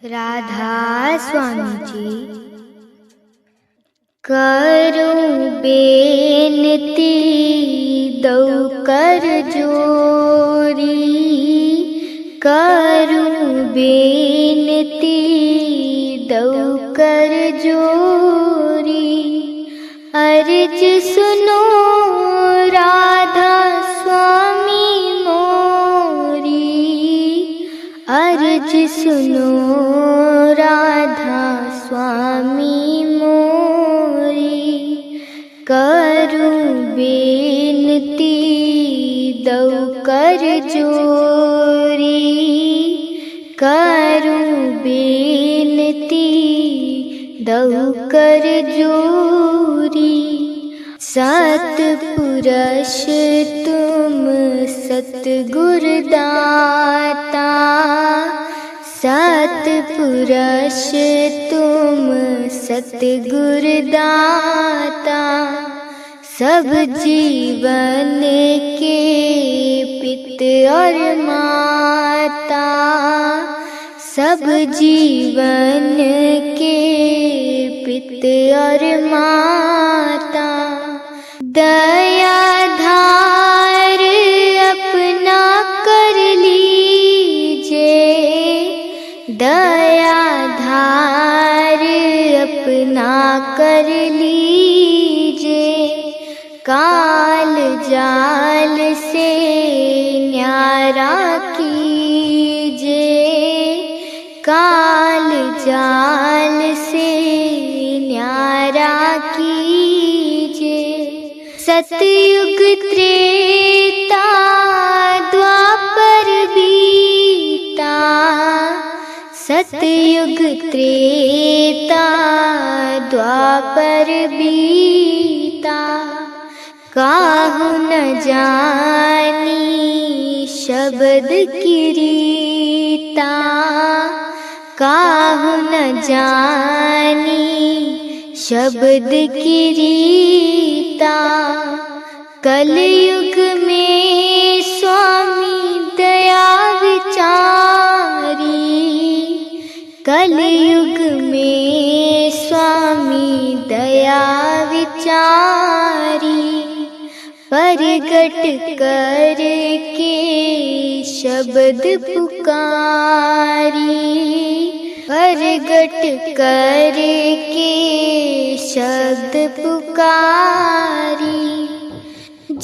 राधा स्वामी जी। करूं बेनती दऊ कर जोरी, करूं बेनती दऊ कर जोरी। अर्ज सुनो राधा स्वामी मोरी, अर्ज सुनो राधा स्वामी मोरी। करूं बेनती दऊ कर जोरी, करूं बेनती दऊ कर जोरी। सतपुरुष तुम सतगुरु दाता, सतपुरुष तुम सतगुरु दाता। सब जीवन के पिता और माता, सब जीवन के पिता और माता। दया धार अपना कर लीजिए, दया धार अपना कर लीजिए। काल जाल से न्यारा कीजिए, काल जाल से न्यारा कीजिए। सतयुग त्रेता द्वापर बीता, सतयुग त्रेता द्वापर बीता। काहू न जानी शब्द की रीता, काहू न जानी शब्द की रीता। कलयुग में स्वामी दया विचारी, कलयुग में स्वामी दया विचारी। प्रगट करके शब्द पुकारी, प्रगट करके शब्द पुकारी।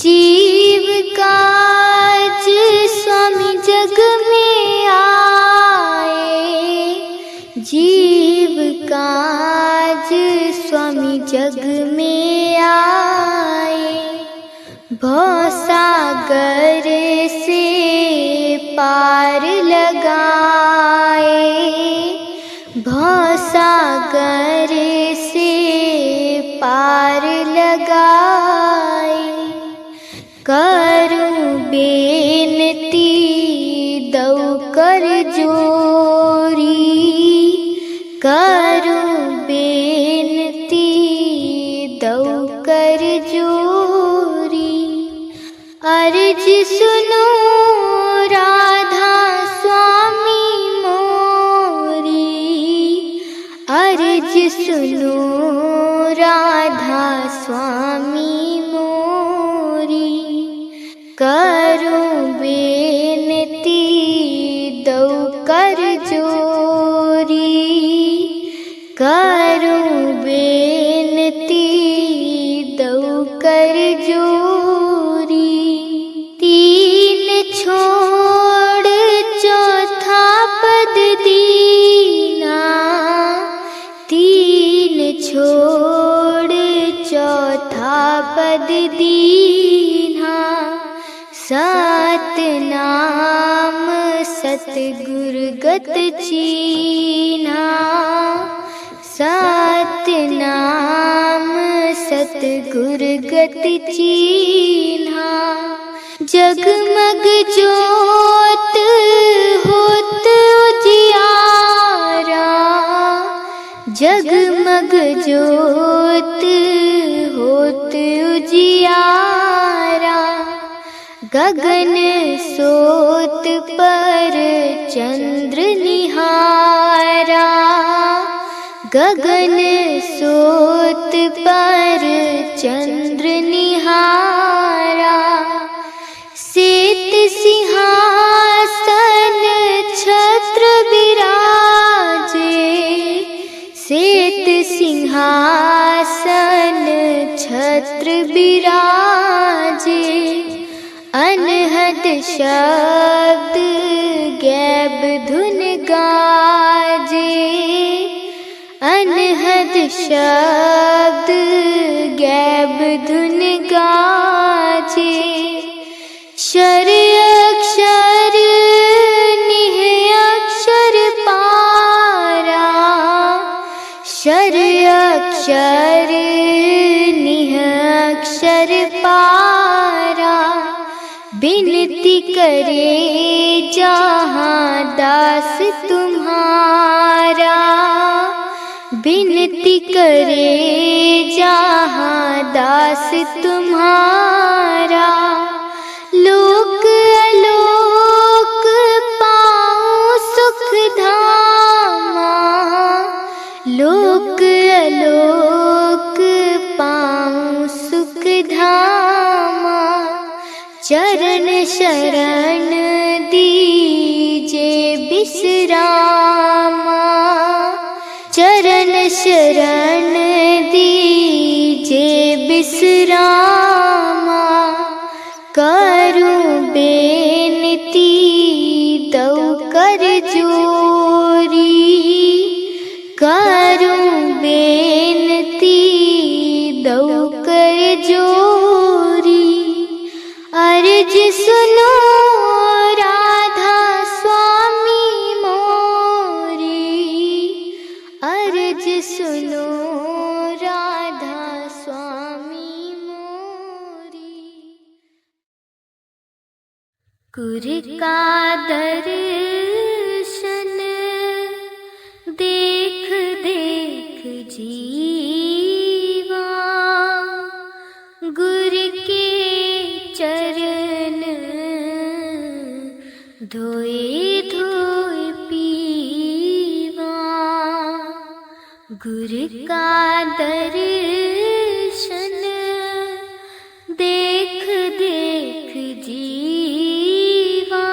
जीव काज स्वामी जग में आए, जीव काज स्वामी जग में आए। भवसागर से पार लगाए, भवसागर से पार लगाए। करूं बेनती दऊ कर जोरी, करूं बेनती दऊ कर जोरी। अर्ज सुनो राधा स्वामी मोरी, अर्ज सुनो राधा स्वामी मोरी। करूं बेनती दऊ कर जोरी, करूं बेनती दऊ कर जोरी। तीन छोड़ चौथा पद दीना, तीन छोड़ चौथा पद दीना। सत नाम सतगुरु गत चीन्हा, सत नाम सतगुरु गत चीन्हा। जगमग जोत होत उजियारा, जगमग जोत होत उजियारा। गगन सोत पर चंद्र निहारा, गगन सोत पर चंद्र निहारा, श्वेत सिंहासन छत्र विराजे, श्वेत सिंहासन छत्र विराजे। अनहद शब्द गैब धुन गाजे, अनहद शब्द गैब धुन गाजे। शर अक्षर निह अक्षर पारा, शर अक्षर निह अक्षर पारा। बिनती करे जहाँ दास तुम्हारा, बिनती करे जहाँ दास तुम्हारा। लोक अलोक पाऊँ सुख धामा, लोक अलोक पाऊँ सुख धामा। चरण शरण दीजे विश्रामा, चरण शरण दीजे विश्रामा। करूं बेनती दो कर जोरी, करूं बेनती दो कर जोरी। अर्ज सुनो राधा स्वामी मोरी, अर्ज सुनो राधा स्वामी मोरी। गुर का दर्शन देख देख जीवा, गुर के चरण धोए धोए पीवा। गुर का दर्शन देख देख जीवा,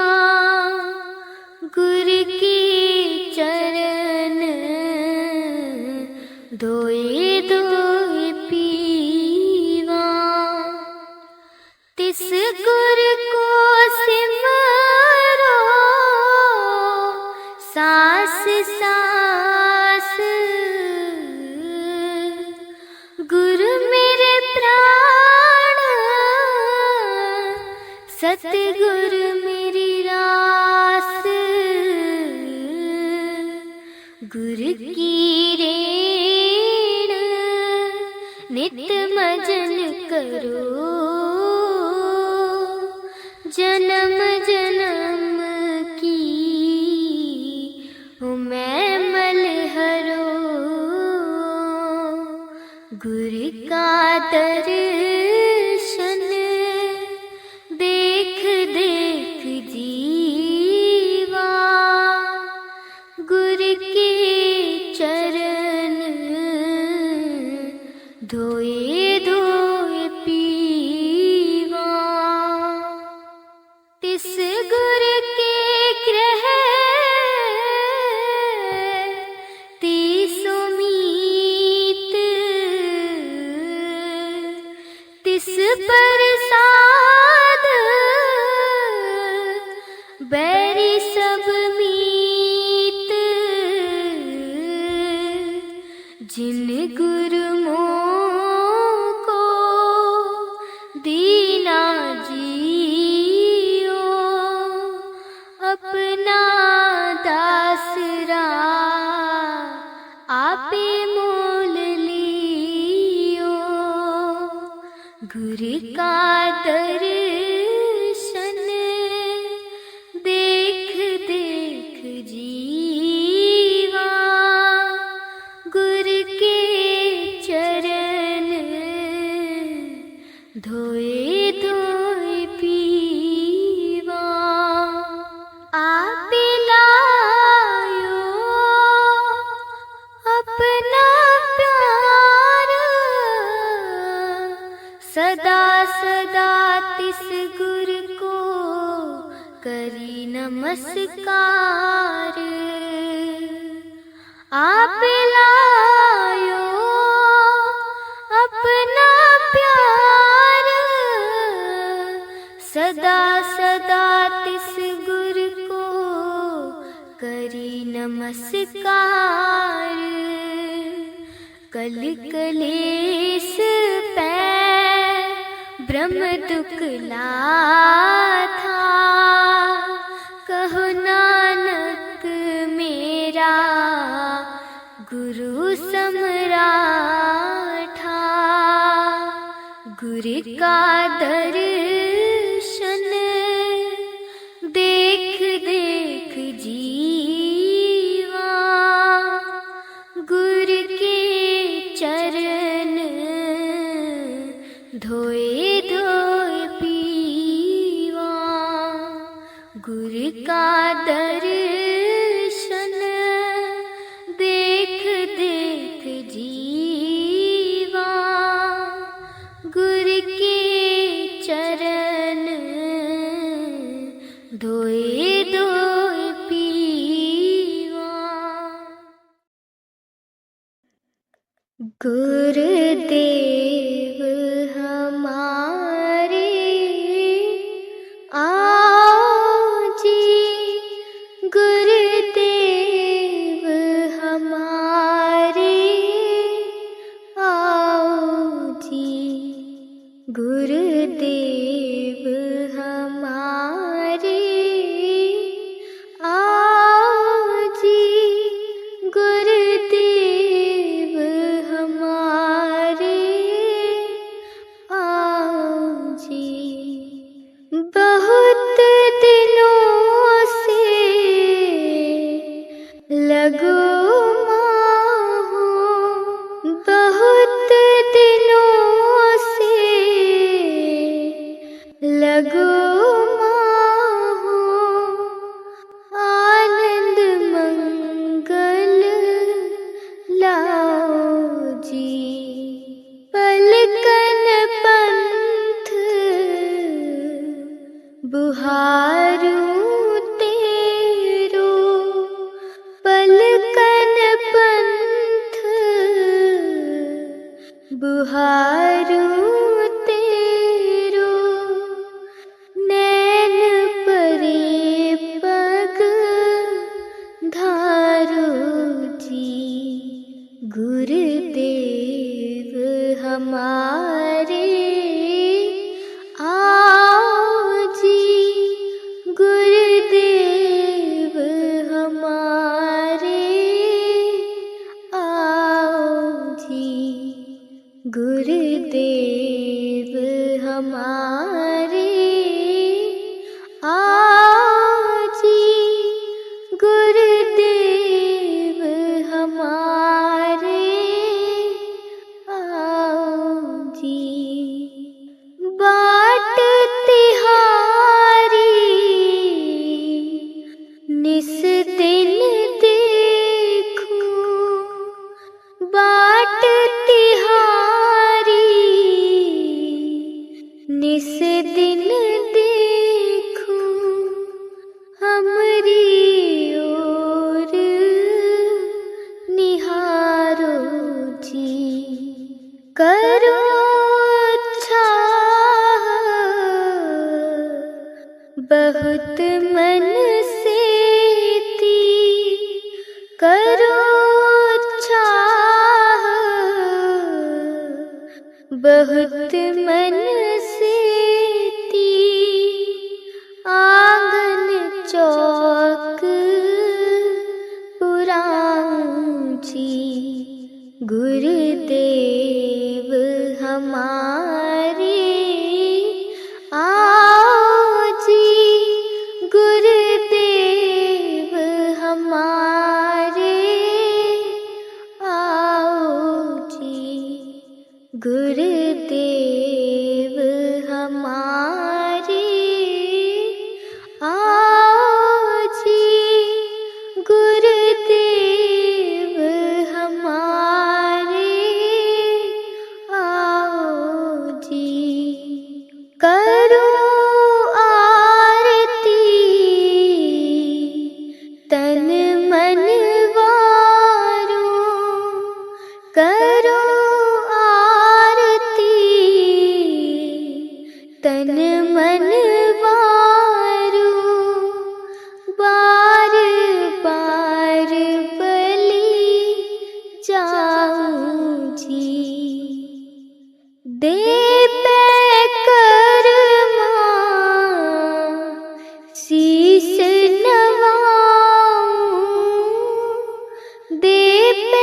गुर के चरण धोए धोए पीवा। तिस गुर को सिमरो सास सास, गुरु मेरे प्राण सतगुरु मेरी रास। गुरु की रेण नित मजन करो, जन्म जन्म की हूँ मैं मलहरो। गुरु का दर्शन देख देख जीवा, गुरु के चरण धोए धोए पीवा। तिस गुर के ग्रह तीसो मीत, तिस प्रसाद बैरी सब मीत। जिन गुरु को दीना जियो, अपना दासरा आपे मोल लियो। गुरु का दर्शन देख देख जीवा, गुरु के चरण धोए धोए पीवा। आप लायो अपना नमस्कार। आप लायो अपना प्यार, सदा सदा तिस गुर को करी नमस्कार। कल कलेस पै ब्रह्म दुखला था, कहो नानक मेरा गुरु समराठा। गुरु का दर्शन देख देख जीवा, गुरु के चरण धोए धोए पीवा। गुरु का दर्शन देख देख जीवा, गुरु के चरण धोए धोए पीवा। गुरुदेव हमारे आओ जी, गुरुदेव हमारे आओ जी। गुरुदेव हमारे आओ जी, गुरुदेव हमारे आओ जी। बहुत दिनों से लगो माहो, बहुत दिनों से लगो माहो। आनंद मंगल लाओ जी, पलकन पंथ बुहारूं तेरो। पलकन पंथ बुहारूं तेरो। नैन परे पग धारो जी, गुरुदेव हमारे आओ जी। गुरुदेव हमारे आओ जी, गुरुदेव हमारे आओ जी। गुरुदेव हमारे आओ जी। बाट तिहारी निस दिन देखूं, बाट तिहारी निस दिन देखूं। हमरी ओर निहारो जी, करो बहुत मन से ती, करो चाह बहुत मन से ती। आंगन चौक पुराऊंची, गुरुदेव हमारे आओ जी। गुरुदेव हमारे आओ जी। गुरुदेव हमारे आओ जी। गुरुदेव हमारे आओ जी। करो आरती दे पे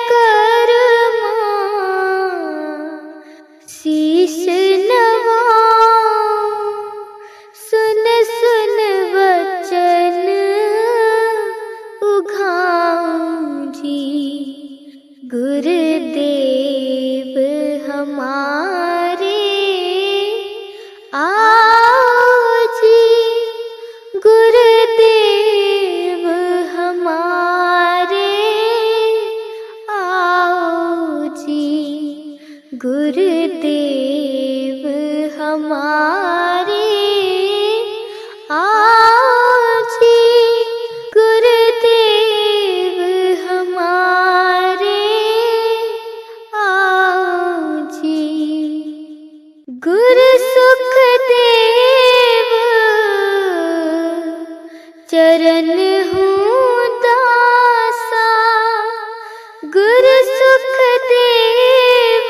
कर्मा शीश नवाऊं, सुन सुन वचन उघाऊं जी। गुरुदेव हमारे आओ जी, गुरुदेव हमारे आओ जी। गुरुदेव हमारे आओ जी, गुरुदेव हमारे आओ जी। गुरु सुखदेव चरण हूँ दासा, गुरु सुखदेव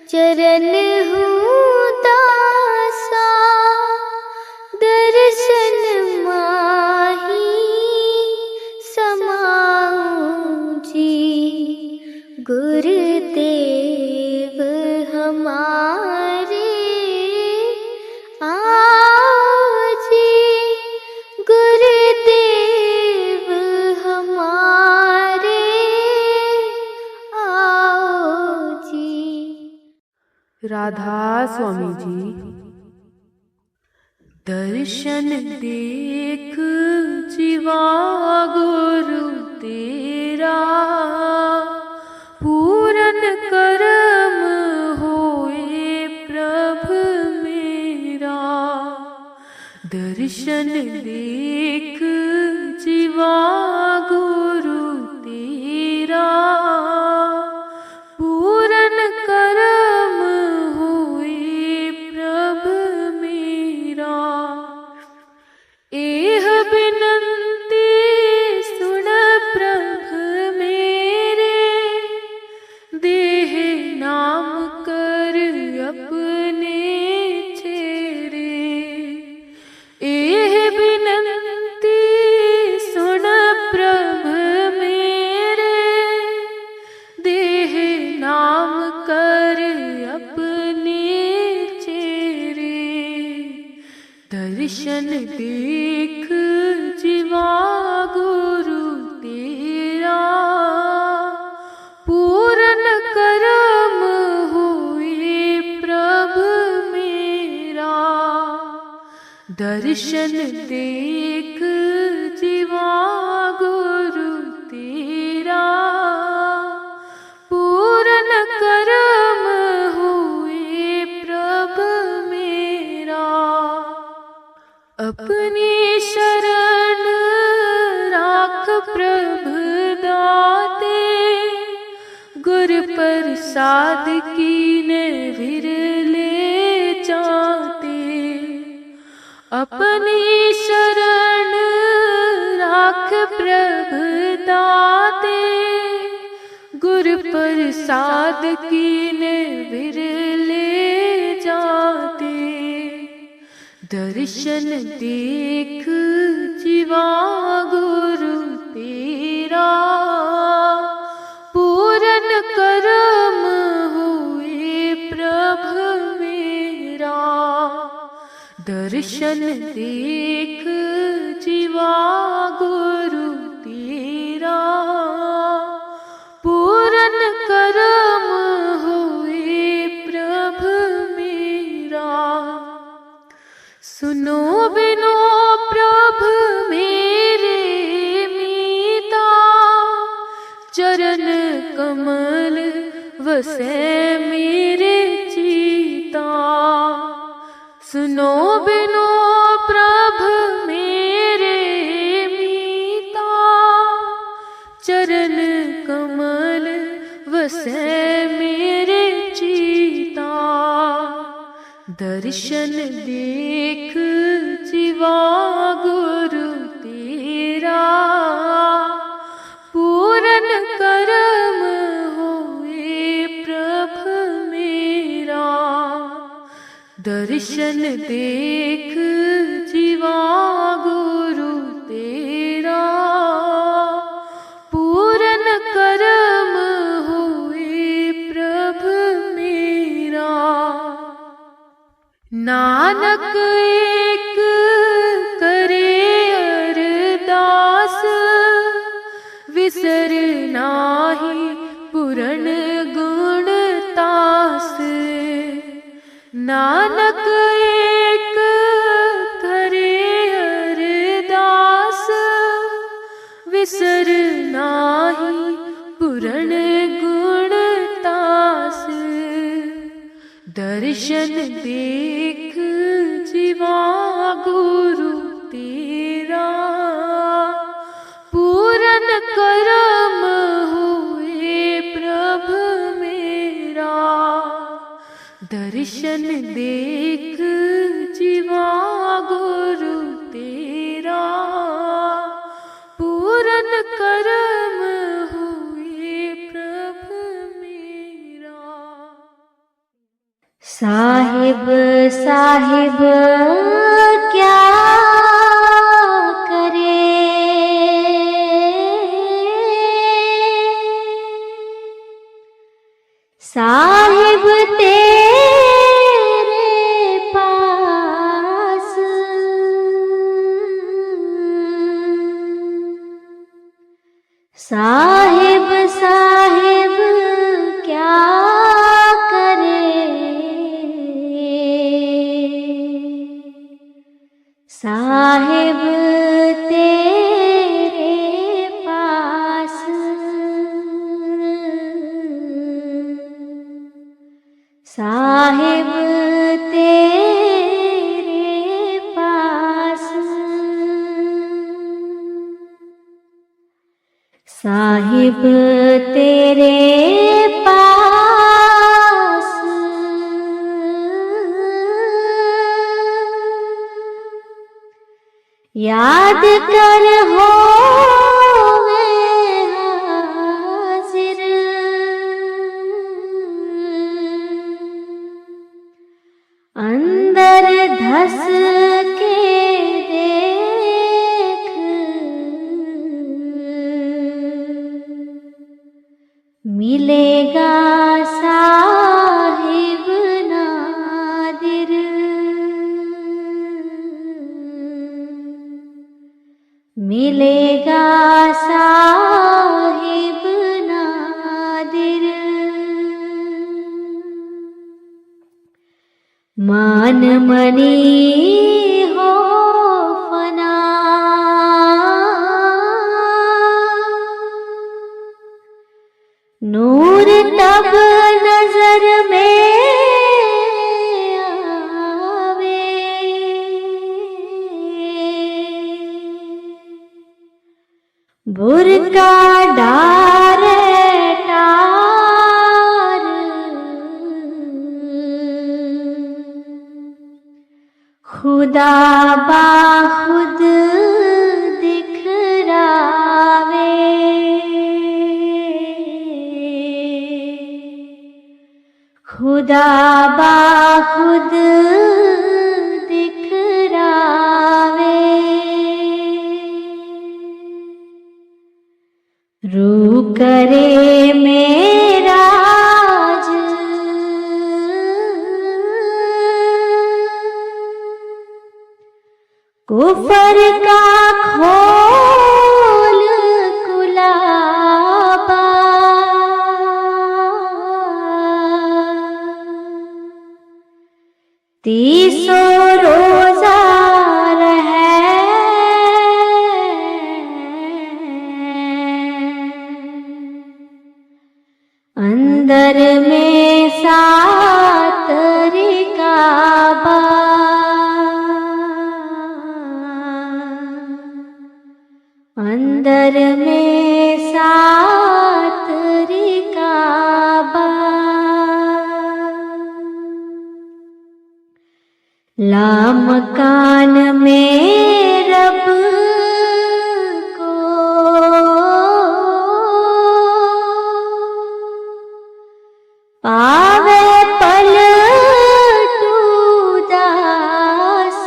चरण हूँ दासा। दर्शन माही समाऊं जी। गुरुदेव हमारे आओ जी, गुरुदेव हमारे आओ जी। राधा स्वामी जी। दर्शन देख जीवा गुरु तेरा, पूरन कर्म होए प्रभु मेरा। दर्शन देख जीवा गुरु तेरा, पूरन कर्म होए प्रभु मेरा। एह बिनती सुन प्रभु मेरे, देह नाम कर अपने चेरे। एह बिनती सुन प्रभु मेरे, देह नाम कर अपने चेरे। दर्शन देख जीवा गुरु तेरा, पूरन कर्म हुए प्रभु मेरा। दर्शन देख जीवा गुरु तेरा, पूरन कर्म हुए प्रभु मेरा। अपनी शरण राख प्रभु दाते, गुर प्रसाद कीने विरले जाते। अपनी शरण राख प्रभु दाते, गुर प्रसाद कीने विरले जाते। दर्शन देख जीवा गुरु तेरा, पूरन कर्म हुए प्रभु मेरा। दर्शन देख जीवा गुरु तेरा, पूरन कर्म हुए प्रभु मेरा। सुनो बिनो प्रभु मेरे मीता, चरण कमल वसे मेरे चीता। सुनो बिनो प्रभु मेरे मीता, चरण कमल वसे मेरे चीता। दर्शन देख जीवा गुरु तेरा, पूरन कर्म हुए प्रभु मेरा। दर्शन देख जीवा गुरु तेरा, नानक एक करे अरदास, विसर नाही पुरन गुण तास। दर्शन देख जीवा गुरु तेरा, पूरन करम हुए प्रभ मेरा। दर्शन देख जीवा गुरु तेरा, पूरन करम हुए प्रभ मेरा। साहिब साहिब क्या करे, साहिब तेरे पास, साहिब साहिब क्या करे, साहिब तेरे पास, साहिब तेरे पास, साहिब तेरे पास, याद कर होवे हाजिर, अंदर धस के देख, मिलेगा साहिब नादिर, मिलेगा साहिब नादिर। मान मनी हो फना, नूर तब नजर में आवे, बुरका डारे टार, खुदा बाखुद दिखरावे, खुदा बाखुद दिखरावे। रू करे मेराज, कुफर का खोल कुलाबा, तीसो रोजा रहे, अंदर में सात रिकाबा, अंदर में सात रिकाबा। लामकान में रब को पावे पलटू दास,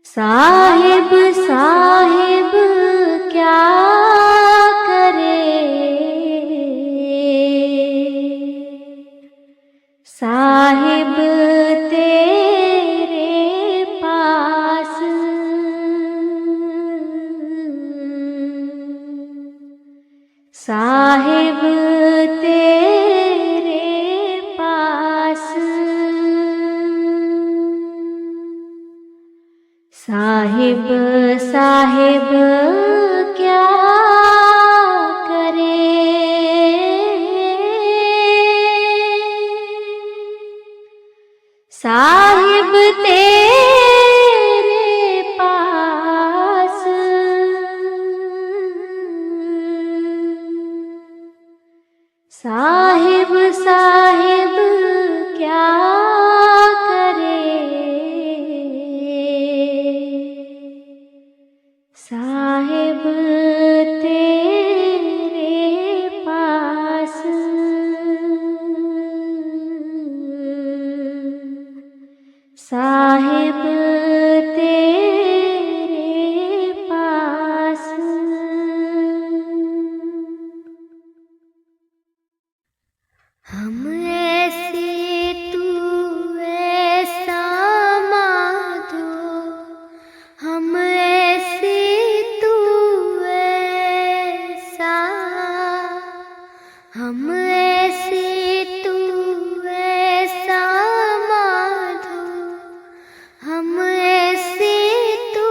साहिब साहिब क्या करे, साहिब तेरे पास, साहिब साहिब साहिब क्या करे, साहिब तेरे पास साहिब साहिब क्या करे, साहिब तेरे पास साहिब तेरे पास। हम ऐसे तू ऐसा माधो, हम ऐसे तू ऐसा, हम ऐसे तू ऐसा माधो, हम ऐसे तू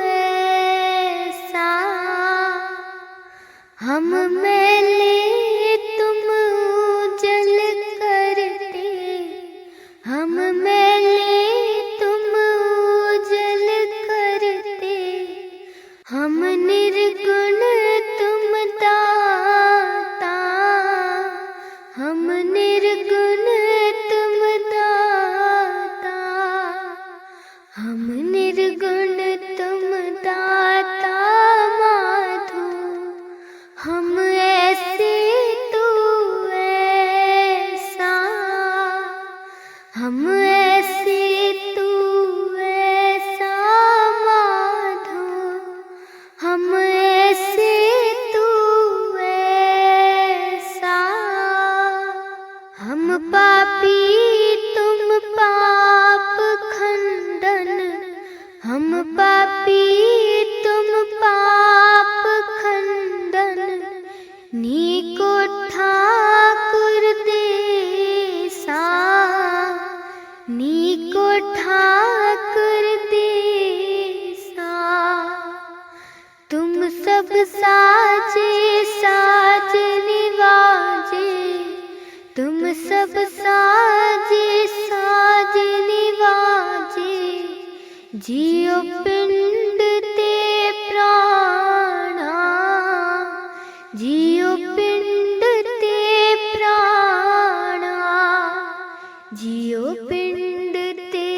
ऐसा, हम मैले तुम जल करते, हम मैले तुम जल करते, हम निर्गुण तुम दाता, हम निर्गुण तुम दाता, हम निर्गुण तुम दाता माधो, हम ऐसे तू ऐसा, हम ऐसे तू ऐसा माधो, हम ऐसे तू ऐसा, हम पापी तुम पाप खंडन, हम पापी तुम पाप खंडन, नीको ठाकुर देसा, नीको ठाकुर देसा, तुम सब साजे साज निवाजे, तुम सब साजे साज निवाजे, जियो पिंड ते प्राणा, जियो पिंड ते प्राणा, जियो पिंड ते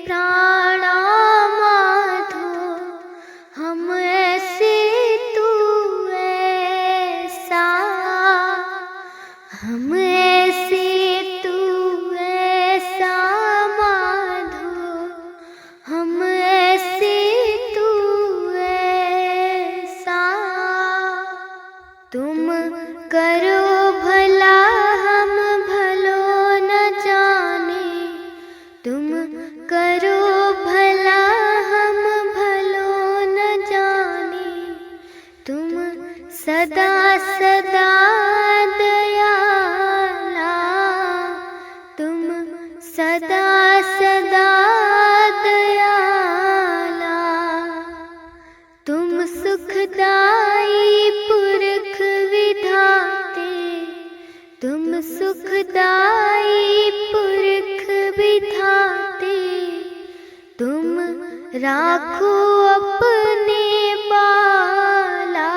प्राणा माधो, हम ऐसे तू ऐसा, हम ऐसे तू ऐसा माधो, हम ऐसे तू ऐसा, तुम करो भला हम भलो न जाने, तुम करो भला हम भलो न जाने, तुम सदा सदा दयाला, तुम सदा सदा दयाला, तुम सुखदाई पुरख विधाते, तुम सुखदाई पुरख विधाते, तुम राखो अपने बाला,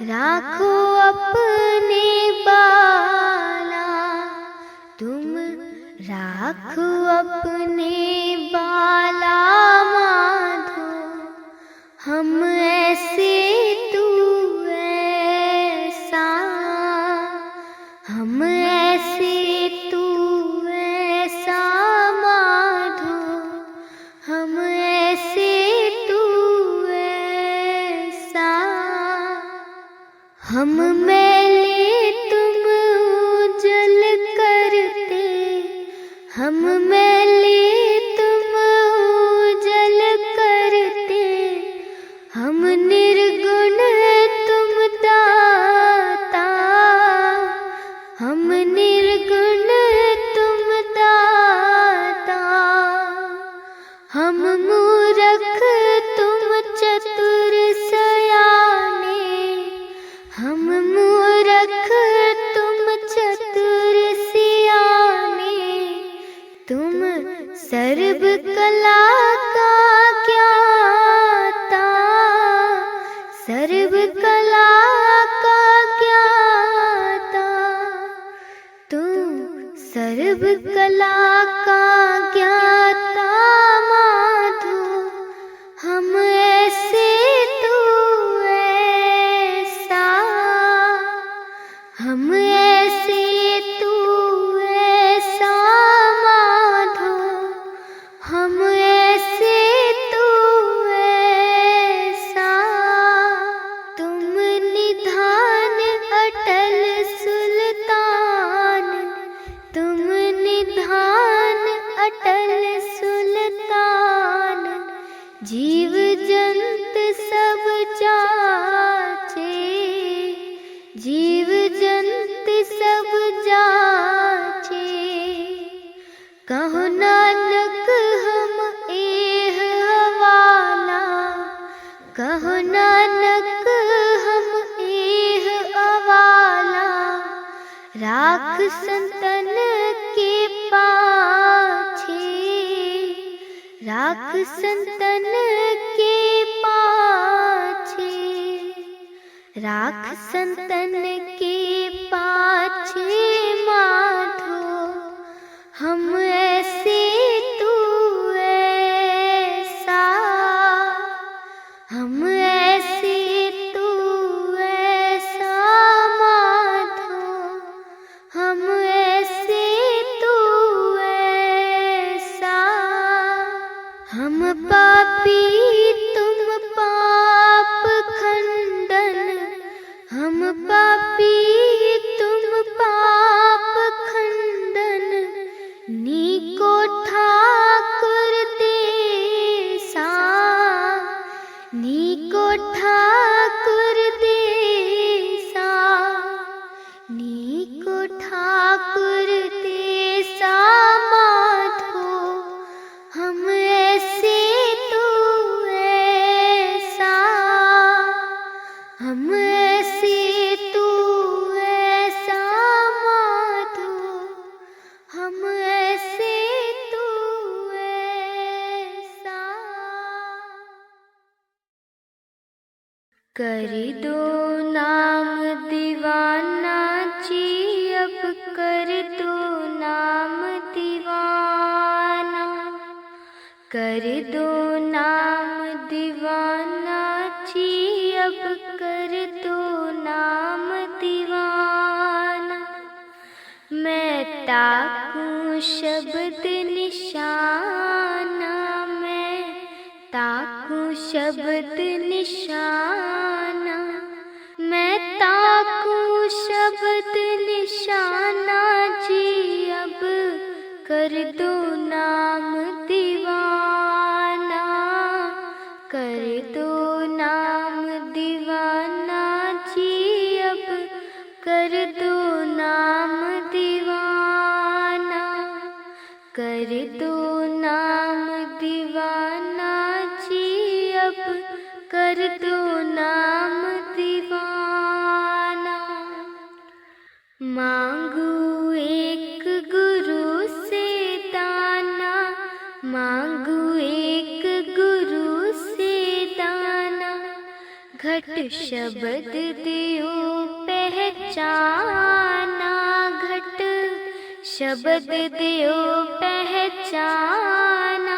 राखो अपने बाला, तुम राखो अपने बाला माधो, हम ऐसे तू ऐसा, हम ऐसे तू ऐसा माधो, हम ऐसे तू ऐसा, हम मैले तुम जल करते, हम मैले तुम जल करते, हम निर्गुण तुम दाता, हम निर्गुण तुम दाता, हम मूरख तुम चतुर सयाने, हम मूरख तुम चतुर सियाने, तुम सर्व कला का ज्ञाता, सर्व कला का ज्ञाता, तुम सर्व कला का ज्ञाता माधो, हम ऐसे तू ऐसा, हम ऐसे तू ऐसा माधो, हम ऐसे तू ऐसा, तुम निधान अटल सुल्तान, तुम निधान अटल सुल्तान, जीव जंत सब जाचे, जीव जंत सब जाचे, कहो नानक हम एह हवाला, कहो नानक हम एह अवाला, राख संतन के पाछे, राख संतन के पाछे, राख संतन के पाछे माधो, हम ऐसे तू ऐसा, हम ऐसे तू ऐसा माधो, हम ऐसे तू ऐसा, हम पापी तुम पाप खंडन, हम पापी तुम पाप खंडन, नीको ठाकुर देसा, नीको ठाकुर देसा, नीको ठाकुर देसा माधो, हम ऐसे तू ऐसा, हम ऐसे तू ऐसा माधो, हम ऐसे तू ऐसा, कर दो नाम दीवाना जी, अब कर दो नाम दीवाना, कर दो नाम दीवाना जी, अब कर दो नाम दीवाना, मैं ताकूं शब्द निशाना, मैं ताकूं शब्द निशाना, मैं ताकूं शब्द निशाना जी, अब कर दो नाम दीवाना, कर दो नाम दीवाना जी, अब कर दो नाम दीवाना, कर दो नाम दीवाना जी, अब कर दो नाम दीवाना, मांगू एक गुरु से दाना, मांगू एक गुरु से दाना, घट शब्द दियो पहचाना, घट शब्द दियो पहचाना,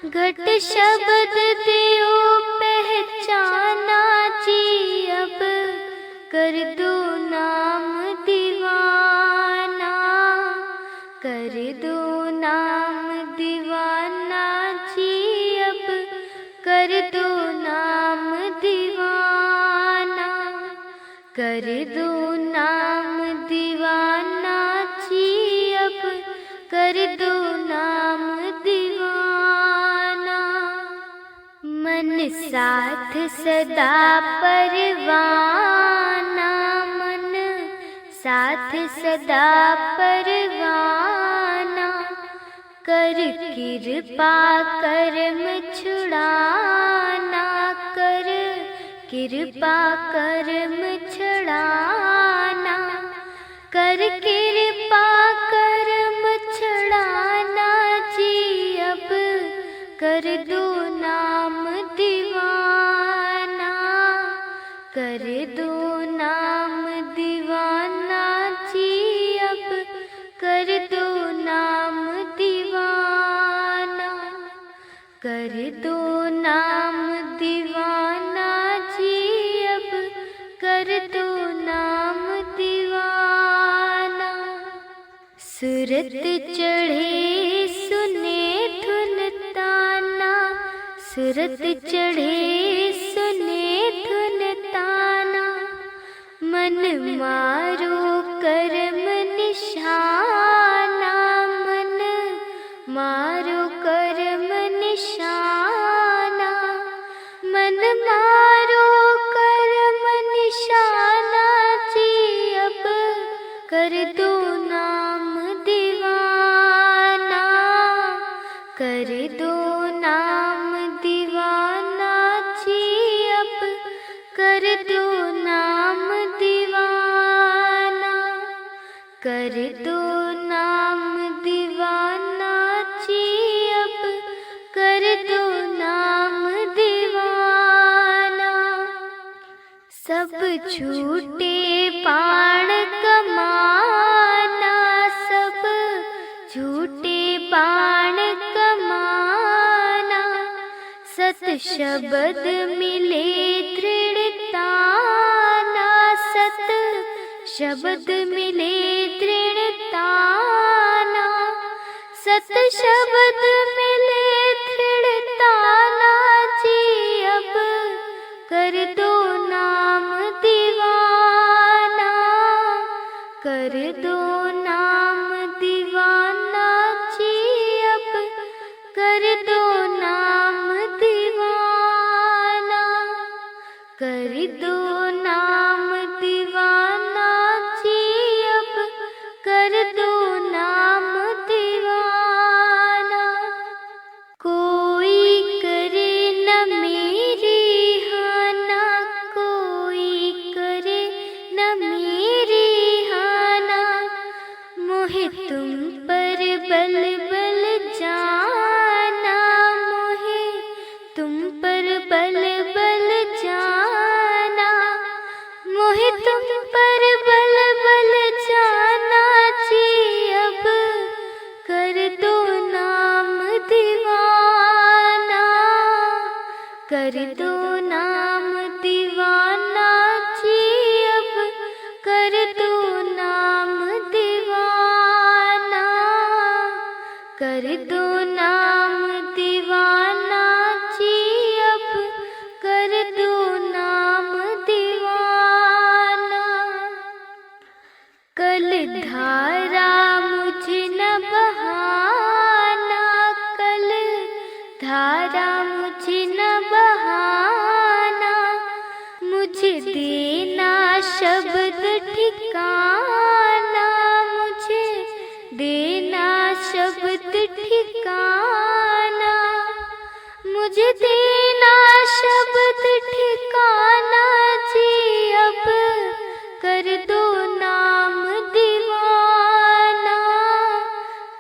घट शब्द दियो पहचाना जी, अब कर दो नाम दीवाना, कर दो नाम दीवाना जी, अब कर दो नाम दीवाना, कर दो नाम दीवाना जी, अब कर दो नाम दीवाना, मन साथ सदा परवाना, मन साथ सदा परवाना, कर कृपा कर्म छुड़ाना, कर कृपा कर्म छुड़ाना, कर कृपा कर्म छुड़ाना जी, अब कर दो नाम दीवाना, कर दो नाम दीवाना जी, अब कर दो नाम दीवाना, कर दो नाम दीवाना जी, अब कर दो नाम दीवाना। सूरत चढ़े सुने धुन ताना, सूरत चढ़े सुने धुन ताना, मन मारो कर्म निशाना, मन मारो कर्म निशाना, मन मारो कर्म निशाना जी, अब कर दो नाम दीवाना, कर दो नाम दीवाना जी, अब कर दो नाम दीवाना, कर दो नाम दीवाना जी, अब कर दो नाम दीवाना। सब झूठे बाण कमाना, सब झूठे बाण कमाना, सत शब्द मिले दृढ़ताना, सत शब्द मिले दृढ़ताना, सत शब्द मिले दृढ़ताना जी, अब कर दो नाम दीवाना, कर दो नाम दीवाना जी, अब कर दो नाम दीवाना, कर दो नाम दीवाना जी, अब कर दो नाम दीवाना। कोई करे न मेरी हाना, कोई करे न मेरी हाना, मोहे तुम पर बल बल जाना, मोहे तुम पर बल बल जाना, मोहे तुम पर बल बल जाना जी, अब कर दो नाम दीवाना, कर दो नाम दीवाना जी, अब कर दो नाम दीवाना, कर दो नाम दीवाना जी, अब कर दो नाम दीवाना। कल धारा मुझे न बहाना, कल धारा मुझे न बहाना, मुझे देना शब्द ठिकाना, मुझे देना शब्द ठिकाना, मुझे देना शब्द ठिकाना जी, अब कर दो नाम दीवाना,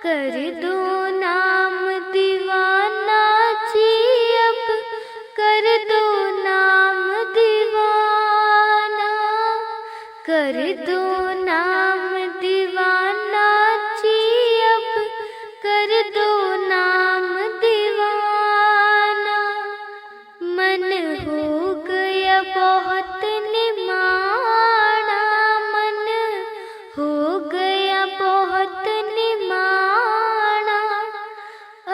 कर दो नाम दीवाना जी, अब कर दो नाम दीवाना, कर दो नाम दीवाना जी, अब कर दो नाम दीवाना। मन हो गया बहुत निमाना, मन हो गया बहुत निमाना,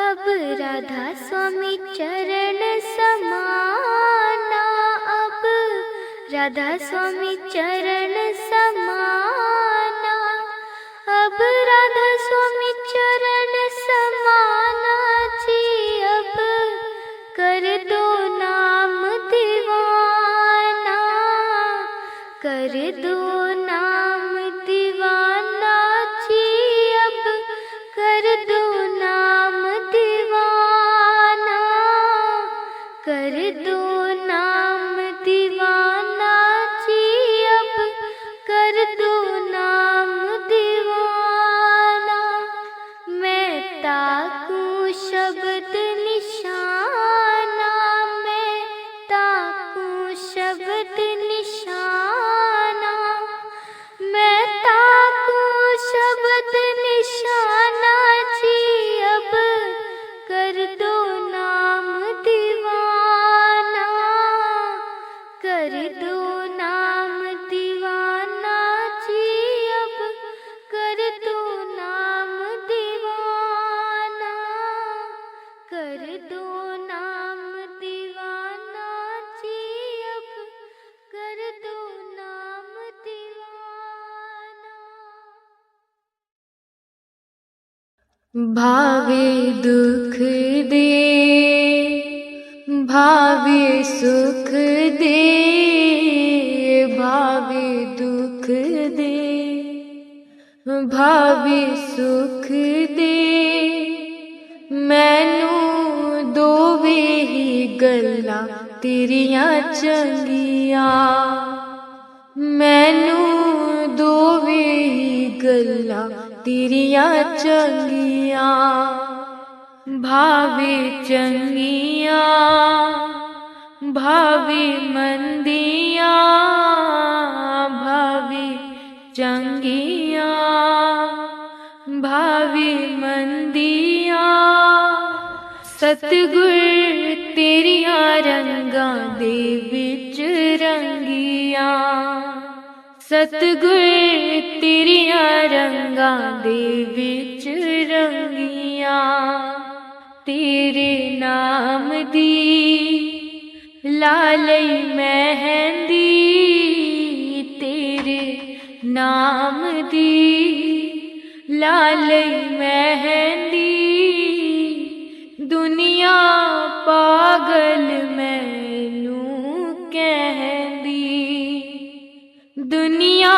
अब राधा स्वामी चरण समाना, अब राधा स्वामी चरण समाना, अब राधा स्वामी चरण समाना जी, अब कर दो नाम दीवाना, कर दो नाम दीवाना जी, अब कर दो नाम कर दो नाम दीवाना जी, अब कर दो नाम दीवाना। मैं ताकूं शब्द निशाना, मैं ताकूं शब्द निशाना, मैं ताकूं शब्द निशाना जी, अब कर दो नाम दीवाना, कर दो नाम दीवाना जी, अब कर दो नाम दीवाना, कर दो नाम दीवाना जी, अब कर दो नाम दीवाना। भावे दुख दे, भावे सुख दे, भावे दुख दे, भावे सुख दे। मैनू दोवे ही गल्लां तेरियां चंगियां, मैनू दोवे ही गल्लां तेरियां चंगियां। भावे चंगियां, भावे मंदियां, भावे चंगियां, भावे मंदियां। सतगुर तेरियां रंगां दे विच रंगियां, सतगुर तेरियां रंगां दे विच रंगियां। तेरे नाम दी लालई मेहंदी, तेरे नाम दी लालई मेहंदी। दुनिया पागल मैनू कहंदी, दुनिया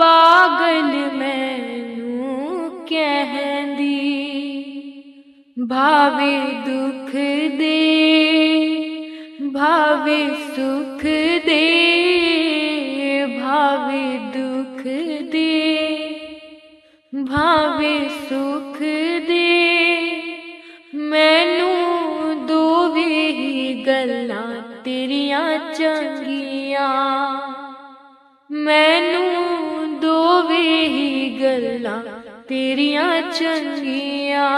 पागल मैनू कहंदी। भावे दुख दे, भावे सुख दे, भावे दुख दे, भावे सुख दे। मैनू दोवे ही गल्लां तेरियां चंगियां, मैनू दोवे ही गल्लां तेरियां चंगियां।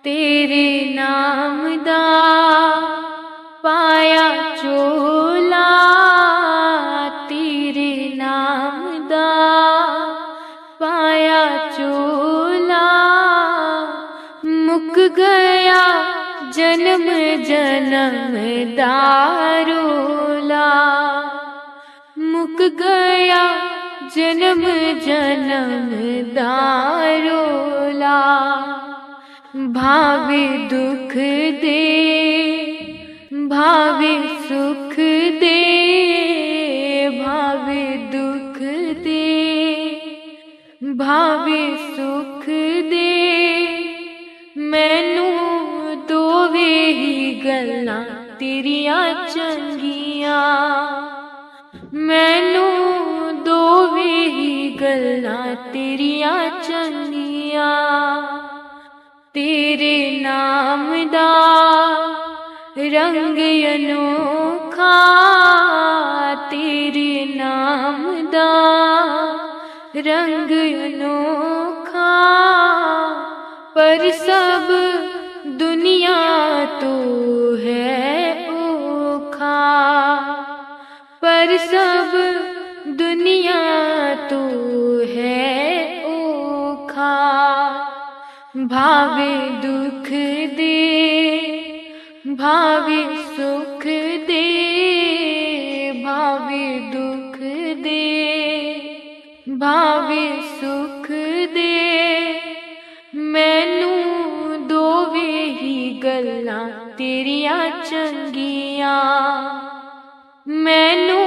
तेरे नाम दा पाया चोला, तेरे नाम दा पाया चोला। मुक गया जन्म जन्म दा रोला, मुक गया जन्म जन्म दा रोला। भावे दुख दे, भावे सुख दे, भावे दुख दे, भावे सुख दे। मैनू दोवे ही गल्लां तेरियां चंगियां, मैनू दोवे ही गल्लां तेरियां चंगियां। तेरे नाम दा रंग अनोखा, तेरे नाम दा रंग अनोखा। पर सब दुनिया तो है ओखा, पर सब दुनिया तो है ओखा। भावे दुख दे, भावे सुख दे, भावे दुख दे, भावे सुख दे। मैनू दोवे ही गल्लां तेरियां चंगियां, मैनू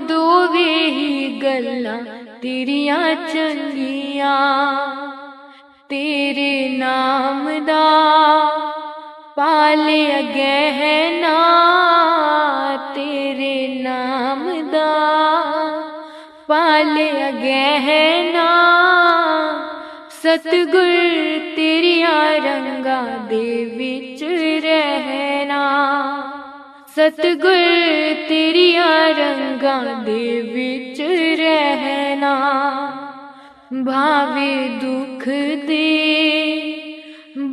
दोवे ही गल्लां तेरियां चंगियां। तेरे नाम दा ਪਾਲਿਆ ਗਹਿਣਾ ਤੇਰੇ ਨਾਮ ਦਾ, ਪਾਲਿਆ ਗਹਿਣਾ ਸਤਿਗੁਰ ਤੇਰੀਆਂ ਰੰਗਾਂ ਦੇ ਵਿੱਚ ਰਹਿਣਾ, ਸਤਿਗੁਰ ਤੇਰੀਆਂ ਰੰਗਾਂ ਦੇ ਵਿੱਚ ਰਹਿਣਾ। ਭਾਵੇਂ ਦੁੱਖ ਦੇ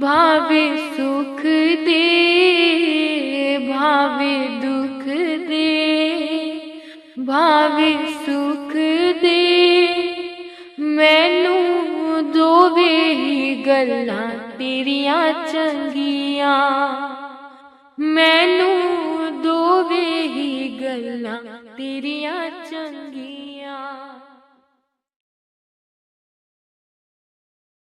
ਭਾਵੇਂ ਸੁਖ ਦੇ, ਭਾਵੇਂ ਦੁੱਖ ਦੇ ਭਾਵੇਂ ਸੁਖ ਦੇ, ਮੈਨੂੰ ਦੋਵੇਂ ਹੀ ਗੱਲਾਂ ਤੇਰੀਆਂ ਚੰਗੀਆਂ, ਮੈਨੂੰ ਦੋਵੇਂ ਹੀ ਗੱਲਾਂ ਤੇਰੀਆਂ ਚੰਗੀਆਂ।